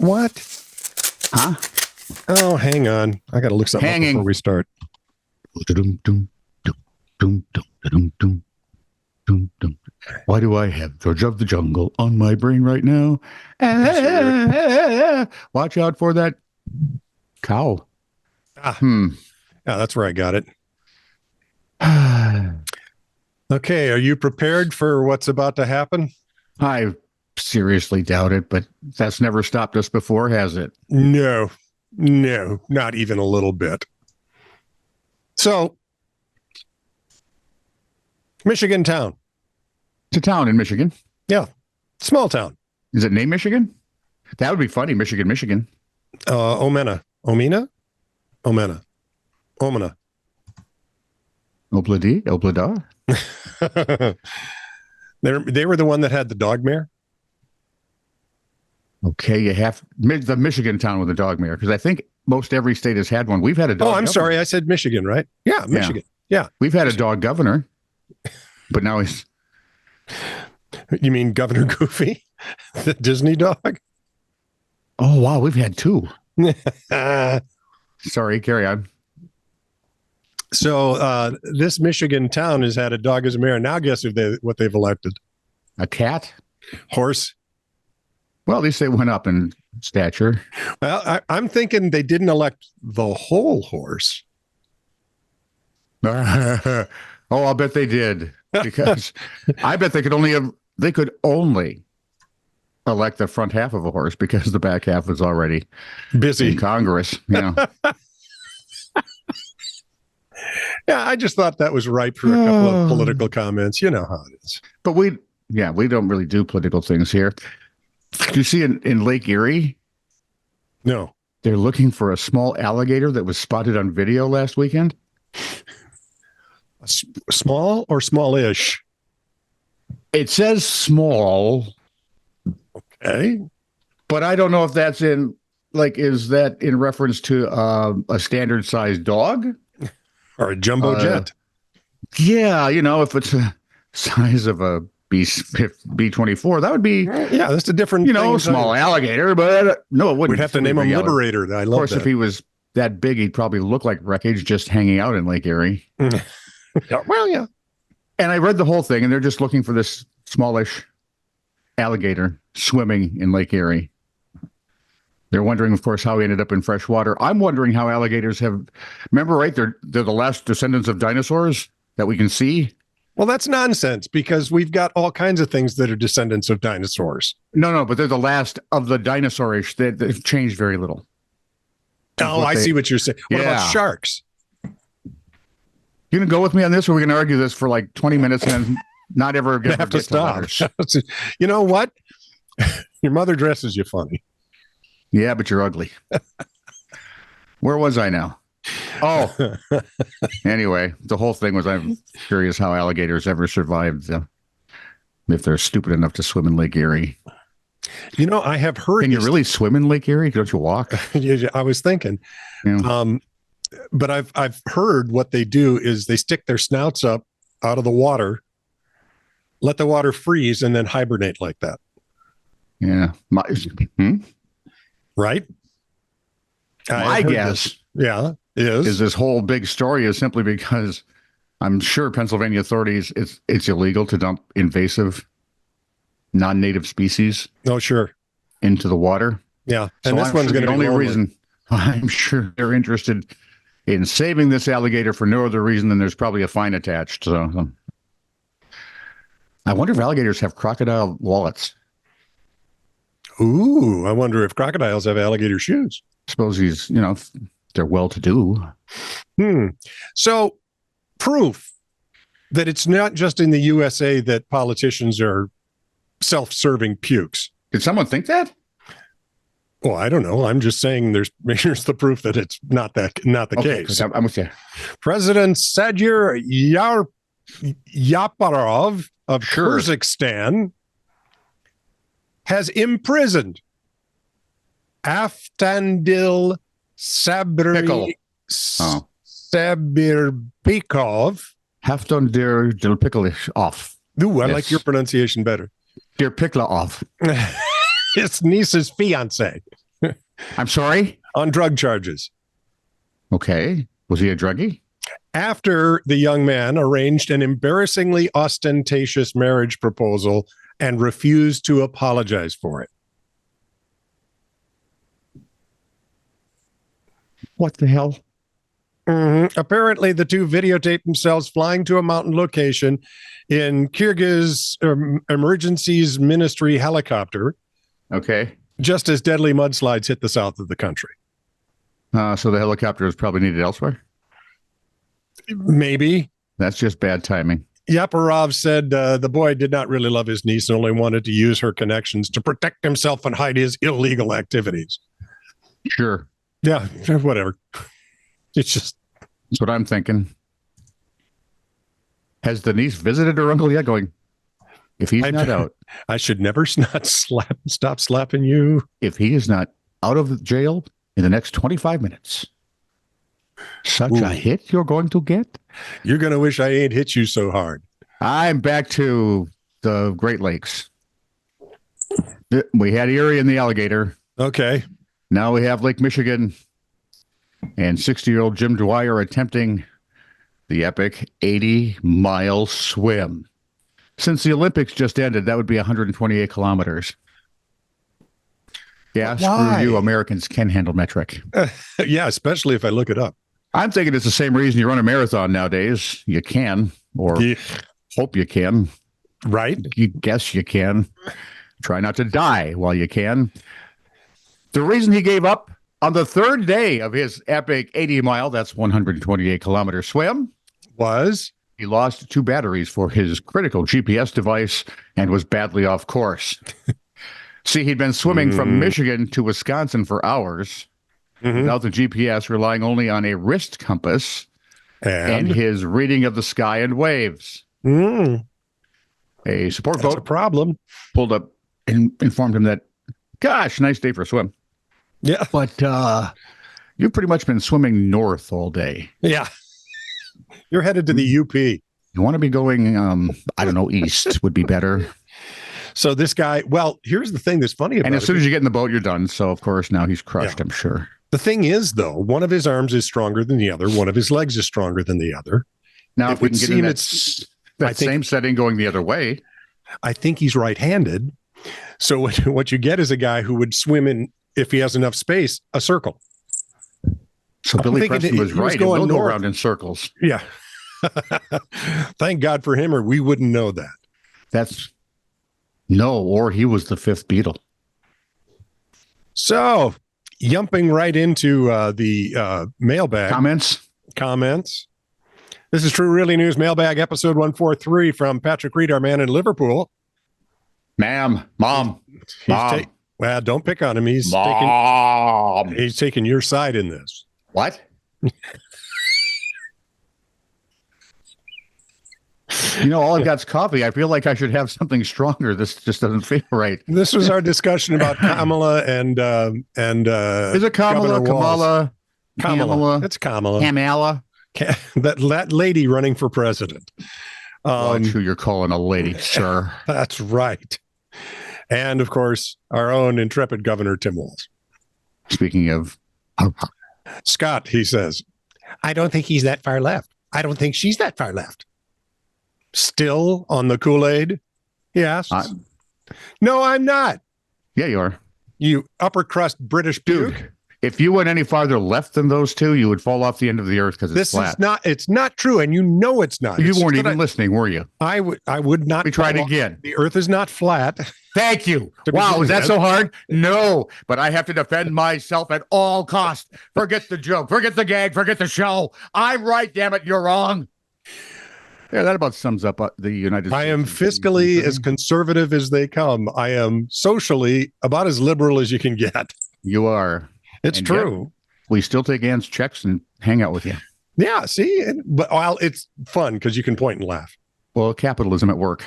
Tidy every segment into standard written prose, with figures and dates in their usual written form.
What? Huh? Oh, hang on. I got to look something up before we start. Why do I have George of the Jungle on my brain right now? Watch out for that cow. Yeah, that's where I got it. Okay, are you prepared for what's about to happen? I seriously doubt it, but that's never stopped us before, has it? No, not even a little bit. So, Michigan town. It's a town in Michigan. Yeah, small town. Is it named Michigan? That would be funny, Michigan, Michigan. Omena. Omena? Omena. Omena. Obladi? Oblada? They were the one that had the dog mare. Okay, you have the Michigan town with a dog mare, because I think most every state has had one. We've had a dog. Oh, I'm sorry. I said Michigan, right? Yeah, Michigan. Yeah. We've had a dog governor, but now he's... You mean Governor Goofy, the Disney dog? Oh, wow. We've had two. Sorry, carry on. So this Michigan town has had a dog as a mayor. Now guess what they've elected? A cat? Horse. Well, at least they went up in stature. Well, I'm thinking they didn't elect the whole horse. Oh, I'll bet they did, because I bet they could only elect the front half of a horse, because the back half was already busy in Congress. You know. Yeah, I just thought that was ripe for a couple of political comments. You know how it is. But we don't really do political things here. Do you see in Lake Erie? No. They're looking for a small alligator that was spotted on video last weekend. Small or smallish? It says small. Okay. But I don't know if that's is that in reference to a standard sized dog? Or a jumbo jet? Yeah, if it's a size of a B-24, that would be... Yeah, that's a different thing. Small alligator, but no, it wouldn't. We'd have to name him Liberator. I love that. Of course, if he was that big, he'd probably look like wreckage just hanging out in Lake Erie. Well, yeah. And I read the whole thing, and they're just looking for this smallish alligator swimming in Lake Erie. They're wondering, of course, how he ended up in fresh water. I'm wondering how alligators have... Remember, right? They're the last descendants of dinosaurs that we can see. Well, that's nonsense, because we've got all kinds of things that are descendants of dinosaurs. No, but they're the last of the dinosaurish. They've changed very little. Oh, I see what you're saying. What about sharks? You going to go with me on this, or are we going to argue this for like 20 minutes and then not ever get to stop? You know what? Your mother dresses you funny. Yeah, but you're ugly. Where was I now? Oh, anyway, the whole thing was, I'm curious how alligators ever survived if they're stupid enough to swim in Lake Erie. I have heard. Can you really swim in Lake Erie? Don't you walk? I was thinking. Yeah. But I've heard what they do is they stick their snouts up out of the water, let the water freeze, and then hibernate like that. Yeah. Right? My guess, is this whole big story is simply because I'm sure Pennsylvania authorities, it's illegal to dump invasive non-native species. Oh, sure. Into the water. Yeah. And this one's going to be the only reason I'm sure they're interested in saving this alligator for no other reason than there's probably a fine attached. So I wonder if alligators have crocodile wallets. Ooh, I wonder if crocodiles have alligator shoes. Suppose they're well-to-do. So, proof that it's not just in the USA that politicians are self-serving pukes. Did someone think that? Well, I don't know. I'm just saying here's the proof that it's not the case. I'm with you. President Sadyr Yaparov of Kyrgyzstan has imprisoned Aftandil Sabirbikov. Aftandil Dilpikolov. Ooh, I like your pronunciation better. Dilpikolov. His niece's fiance. I'm sorry? On drug charges. Okay. Was he a druggie? After the young man arranged an embarrassingly ostentatious marriage proposal and refused to apologize for it. What the hell? Apparently, the two videotaped themselves flying to a mountain location in Kyrgyz Emergencies Ministry helicopter. Okay. Just as deadly mudslides hit the south of the country. So the helicopter is probably needed elsewhere? Maybe. That's just bad timing. Yaparov said the boy did not really love his niece and only wanted to use her connections to protect himself and hide his illegal activities. Sure. Yeah, whatever. It's just... That's what I'm thinking. Has the niece visited her uncle yet? Going, if he's not out. I should never stop slapping you. If he is not out of the jail in the next 25 minutes. Such a hit you're going to get? You're going to wish I ain't hit you so hard. I'm back to the Great Lakes. We had Erie and the alligator. Okay. Now we have Lake Michigan. And 60-year-old Jim Dwyer attempting the epic 80-mile swim. Since the Olympics just ended, that would be 128 kilometers. Yeah, screw you. Americans can handle metric. Yeah, especially if I look it up. I'm thinking it's the same reason you run a marathon nowadays. You can, or hope you can. Right? You guess you can. Try not to die while you can. The reason he gave up on the third day of his epic 80-mile, that's 128-kilometer swim, was he lost 2 batteries for his critical GPS device and was badly off course. See, he'd been swimming from Michigan to Wisconsin for hours without the GPS, relying only on a wrist compass and his reading of the sky and waves. A support boat problem pulled up and informed him that, gosh, nice day for a swim. Yeah. But you've pretty much been swimming north all day. Yeah. You're headed to the UP. You want to be going, I don't know, east would be better. So this guy, well, here's the thing that's funny about it. And as soon as you get in the boat, you're done. So, of course, now he's crushed, I'm sure. The thing is, though, one of his arms is stronger than the other. One of his legs is stronger than the other. Now, if we can get in that same setting going the other way. I think he's right-handed. So what you get is a guy who would swim in, if he has enough space, a circle. So Billy Preston was right. It will go around in circles. Yeah. Thank God for him, or we wouldn't know that. Or he was the 5th Beatle. So, yumping right into the mailbag. Comments. This is True Really News Mailbag, episode 143 from Patrick Reed, our man in Liverpool. Mom. Well, don't pick on him. He's taking your side in this. What? All I've got is coffee. I feel like I should have something stronger. This just doesn't feel right. This was our discussion about Kamala and is it Kamala? Kamala? It's Kamala. Kamala. That lady running for president. Watch who you're calling a lady, sir. That's right. And of course, our own intrepid Governor Tim Walz. Speaking of Scott, he says, I don't think he's that far left. I don't think she's that far left. Still on the Kool-Aid? He asks. No, I'm not. Yeah, you are. You upper crust British dude. If you went any farther left than those two, you would fall off the end of the earth because it's flat. It's not true, and you know it's not. You weren't even listening, were you? I would not. We tried again. The earth is not flat. Thank you. Wow, was that so hard? No, but I have to defend myself at all costs. Forget the joke, forget the gag, forget the show. I'm right, damn it, you're wrong. Yeah, that about sums up the United States. I am fiscally as conservative as they come. I am socially about as liberal as you can get. You are. It's true. We still take Ann's checks and hang out with you. Yeah, see? But it's fun because you can point and laugh. Well, capitalism at work.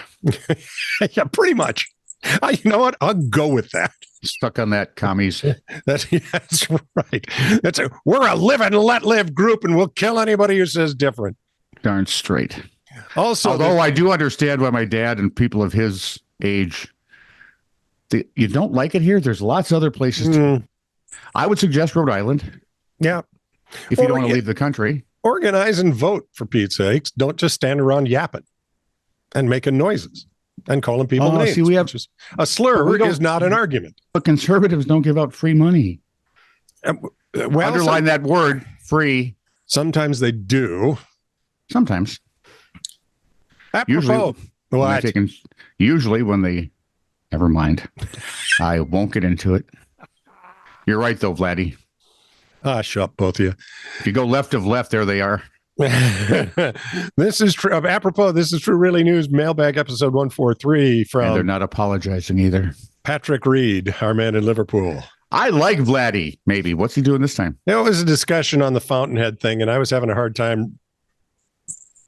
Yeah, pretty much. You know what? I'll go with that. Stuck on that, commies. That's right. We're a live and let live group, and we'll kill anybody who says different. Darn straight. Also, although I do understand why my dad and people of his age, you don't like it here. There's lots of other places. I would suggest Rhode Island. Yeah. If you don't want to leave the country. Organize and vote, for Pete's sakes. Don't just stand around yapping and making noises and calling people names. See, we have a slur is not an argument. But conservatives don't give out free money. Underline that word, free. Sometimes they do. Sometimes. Apropos. Usually when they... Never mind. I won't get into it. You're right, though, Vladdy. Shut up, both of you. If you go left of left, there they are. This is true. Apropos, this is True Really News mailbag episode 143 from... And they're not apologizing either. Patrick Reed, our man in Liverpool. I like Vladdy, maybe. What's he doing this time? There was a discussion on the Fountainhead thing, and I was having a hard time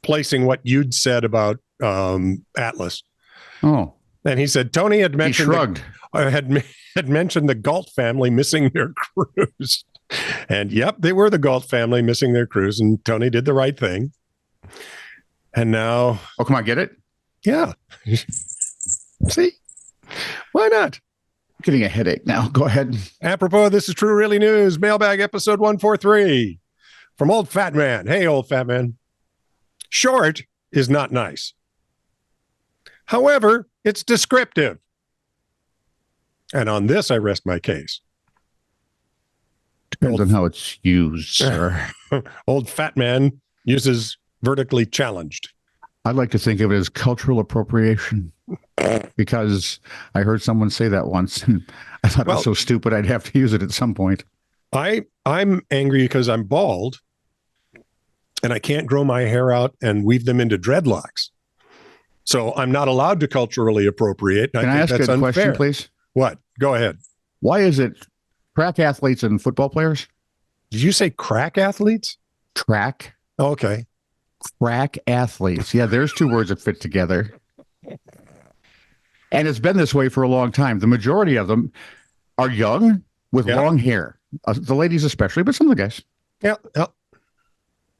placing what you'd said about Atlas. Oh. And he said Tony had mentioned... He shrugged. Had mentioned the Galt family missing their cruise. And yep, they were the Galt family missing their cruise, and Tony did the right thing. And now... Oh, come on, get it? Yeah. See? Why not? I'm getting a headache now. Go ahead. Apropos, this is True Really News, mailbag episode 143 from Old Fat Man. Hey, Old Fat Man. Short is not nice. However, it's descriptive. And on this, I rest my case. Depends on how it's used, sir. Old Fat Man uses vertically challenged. I'd like to think of it as cultural appropriation because I heard someone say that once. And I thought it was so stupid I'd have to use it at some point. I'm angry because I'm bald and I can't grow my hair out and weave them into dreadlocks. So I'm not allowed to culturally appropriate. Can I ask a question, please? What? Go ahead. Why is it track athletes and football players? Did you say crack athletes? Track. Oh, okay. Crack athletes. Yeah, there's two words that fit together. And it's been this way for a long time. The majority of them are young with long hair. The ladies especially, but some of the guys. Yeah.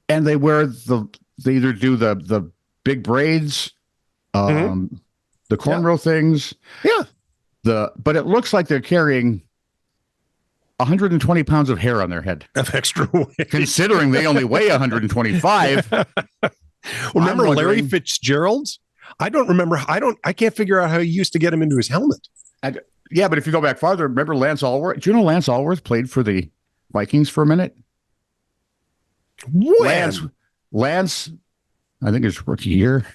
And they wear they either do the big braids, the cornrow things. Yeah. But it looks like they're carrying 120 pounds of hair on their head. Of extra weight. Considering they only weigh 125. Remember Larry Fitzgerald's? I don't remember. I can't figure out how he used to get him into his helmet. Yeah, but if you go back farther, remember Lance Allworth? Do you know Lance Allworth played for the Vikings for a minute? When? Lance, I think his rookie year.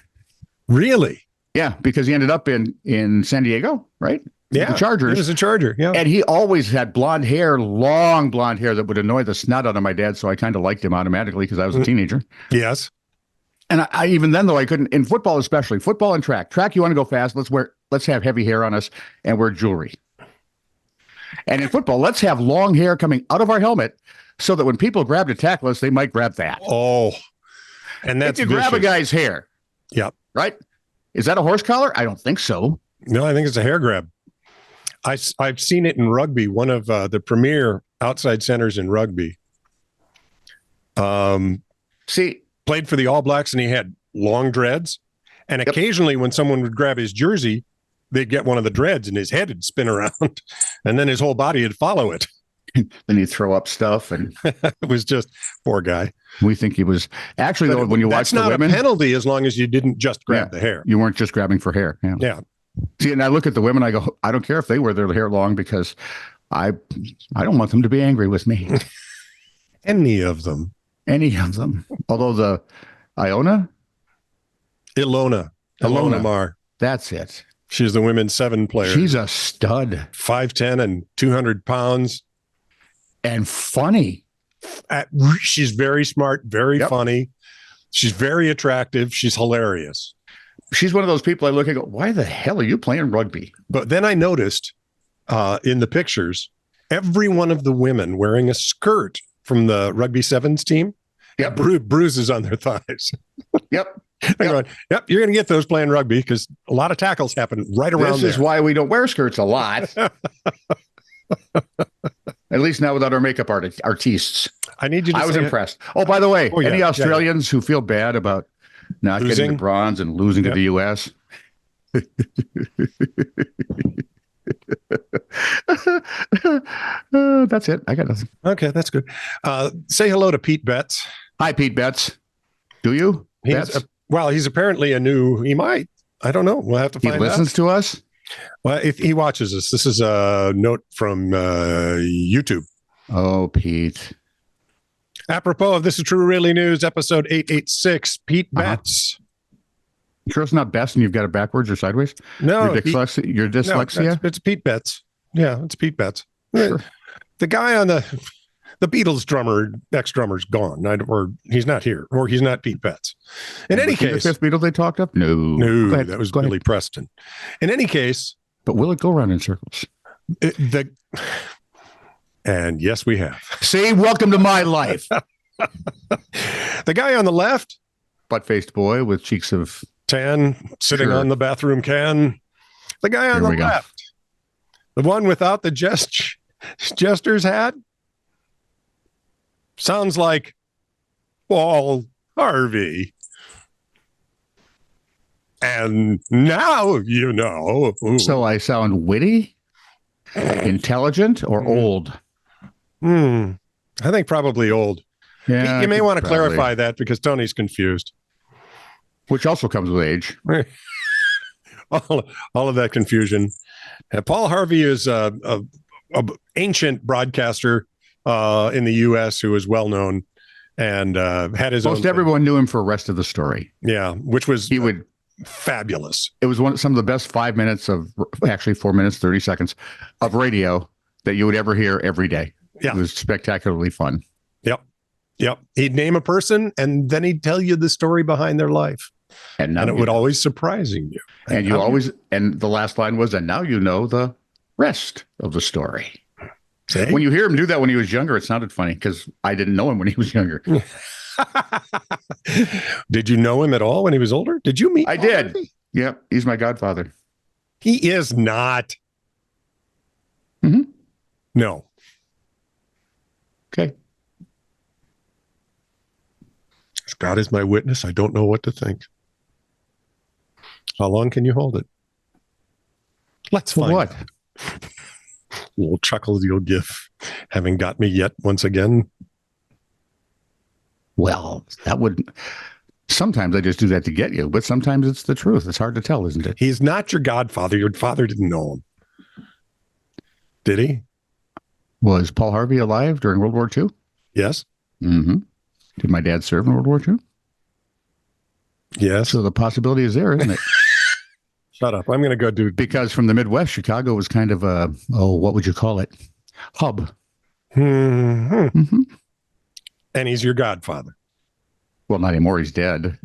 Really? Yeah, because he ended up in San Diego, right? Yeah, the Chargers. He was a Charger, yeah. And he always had blonde hair, long blonde hair that would annoy the snot out of my dad, so I kind of liked him automatically because I was a teenager. Yes. And I even then, though, I couldn't, in football especially, football and track. Track, you want to go fast, let's have heavy hair on us and wear jewelry. And in football, let's have long hair coming out of our helmet so that when people grab to tackle us, they might grab that. Oh. And that's if you grab a guy's hair. Yep. Right? Is that a horse collar? I don't think so. No, I think it's a hair grab. I've seen it in rugby. One of the premier outside centers in rugby. Played for the All Blacks, and he had long dreads. And occasionally, when someone would grab his jersey, they'd get one of the dreads, and his head would spin around, and then his whole body would follow it. Then he'd throw up stuff, and it was just poor guy. We think he was actually though. When you watch the women, that's not a penalty as long as you didn't just grab the hair. You weren't just grabbing for hair. Yeah. See, and I look at the women, I go, I don't care if they wear their hair long because I don't want them to be angry with me. Any of them. Although the Ilona Mar. That's it. She's the women's 7 player. She's a stud. 5'10" and 200 pounds. And funny. She's very smart, very funny. She's very attractive. She's hilarious. She's one of those people I look and go, why the hell are you playing rugby? But then I noticed in the pictures, every one of the women wearing a skirt from the rugby sevens team had bruises on their thighs. Yep. Going, you're going to get those playing rugby because a lot of tackles happen right around there. This is why we don't wear skirts a lot. At least not without our makeup artists. I need you to I was impressed. Oh, by the way, any Australians who feel bad about not getting the bronze and losing to the U.S.? That's it. I got nothing. Okay, that's good. Say hello to Pete Betts. Hi, Pete Betts. Do you? He's apparently he might. I don't know. We'll have to find out. He listens to us? Well, if he watches us. This is a note from YouTube. Oh, Pete. Apropos of This Is True Really News, episode 886, Pete Betts. You sure it's not Best and you've got it backwards or sideways? No. Your dyslexia? No, it's Pete Betts. Yeah, it's Pete Betts. Sure. The guy on the Beatles ex-drummer's gone, or he's not here, or he's not Pete Betts. In any case. The fifth Beatle they talked up? No. That was Billy Preston. In any case. But will it go around in circles? And yes, we have. See, welcome to my life. The guy on the left. Butt-faced boy with cheeks of tan, sitting on the bathroom can. The guy on the left. The one without the jester's hat. Sounds like Paul Harvey. And now you know. So I sound witty, intelligent, or old? I think probably old. Yeah, you may want to clarify that because Tony's confused. Which also comes with age. all of that confusion. Paul Harvey is a ancient broadcaster in the U.S. who is well known and had his Most everyone knew him for Rest of the Story. Yeah, which was fabulous. It was some of the best 5 minutes of, actually 4 minutes, 30 seconds of radio that you would ever hear every day. Yeah. It was spectacularally fun. Yep. He'd name a person and then he'd tell you the story behind their life. And it would always surprise you. And the last line was, and now you know the rest of the story. See? When you hear him do that when he was younger, it sounded funny because I didn't know him when he was younger. Did you know him at all when he was older? Did you meet I did. Harvey? Yep. He's my godfather. He is not. Mm-hmm. No. Okay. God is my witness. I don't know what to think. How long can you hold it? Let's find what? Out. A little chuckle you'll give. Haven't got me yet once again. Well, sometimes I just do that to get you, but sometimes it's the truth. It's hard to tell, isn't it? He's not your godfather. Your father didn't know him. Did he? Was Paul Harvey alive during World War II? Yes. Mm-hmm. Did my dad serve in World War II? Yes. So the possibility is there, isn't it? Shut up. I'm going to go do... Because from the Midwest, Chicago was kind of a, what would you call it? Hub. Mm-hmm. Mm-hmm. And he's your godfather. Well, not anymore. He's dead.